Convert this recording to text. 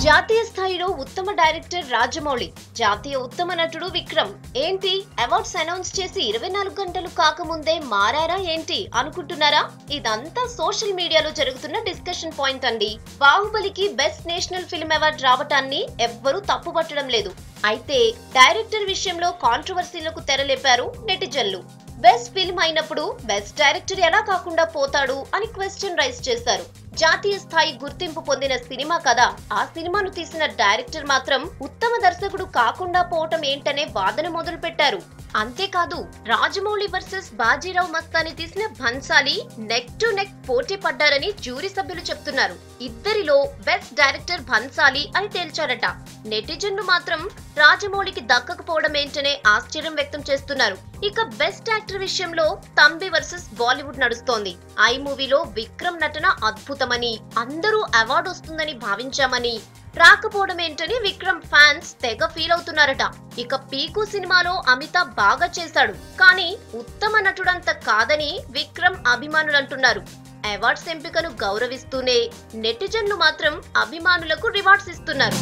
జాతీయ స్థాయిలో ఉత్తమ డైరెక్టర్ రాజమౌళి, జాతీయ ఉత్తమ నటుడు విక్రమ్. ఏంటి అవార్డ్స్ అనౌన్స్ చేసి 24 గంటలు కాకముందే మారారా ఏంటి అనుకుంటున్నారా? ఇదంతా సోషల్ మీడియాలో జరుగుతున్న డిస్కషన్ పాయింట్ అండి. బాహుబలికి బెస్ట్ నేషనల్ ఫిల్మ్ అవార్డు రావటాన్ని ఎవ్వరూ తప్పుపట్టడం లేదు. అయితే డైరెక్టర్ విషయంలో కాంట్రవర్సీలకు తెరలేపారు నెటిజన్లు. బెస్ట్ ఫిల్మ్ అయినప్పుడు బెస్ట్ డైరెక్టర్ ఎలా కాకుండా పోతాడు అని క్వశ్చన్ రైజ్ చేశారు. జాతీయ స్థాయి గుర్తింపు పొందిన సినిమా కదా, ఆ సినిమాను తీసిన డైరెక్టర్ మాత్రం ఉత్తమ దర్శకుడు కాకుండా పోవటం ఏంటనే వాదన మొదలు పెట్టారు. అంతేకాదు, రాజమౌళి వర్సెస్ బాజీరావు మస్తాని తీసిన భన్సాలి నెక్ టు నెక్ పోటీ పడ్డారని జ్యూరీ సభ్యులు చెప్తున్నారు. ఇద్దరిలో బెస్ట్ డైరెక్టర్ భన్సాలి అని తేల్చారట. నెటిజన్లు మాత్రం రాజమౌళికి దక్కకపోవడం ఏంటనే ఆశ్చర్యం వ్యక్తం చేస్తున్నారు. ఇక బెస్ట్ యాక్టర్ విషయంలో తంబి వర్సెస్ బాలీవుడ్ నడుస్తోంది. ఐ మూవీలో విక్రమ్ నటన అద్భుతమని, అందరూ అవార్డు వస్తుందని భావించామని, రాకపోవడం ఏంటని విక్రమ్ ఫ్యాన్స్ తెగ ఫీల్ అవుతున్నారట. ఇక పీకు సినిమాలో అమితాబ్ బాగా చేశాడు, కానీ ఉత్తమ నటుడంత కాదని విక్రమ్ అభిమానులు అంటున్నారు. అవార్డ్స్ ఎంపికను గౌరవిస్తూనే నెటిజన్లు మాత్రం అభిమానులకు రివార్డ్స్ ఇస్తున్నారు.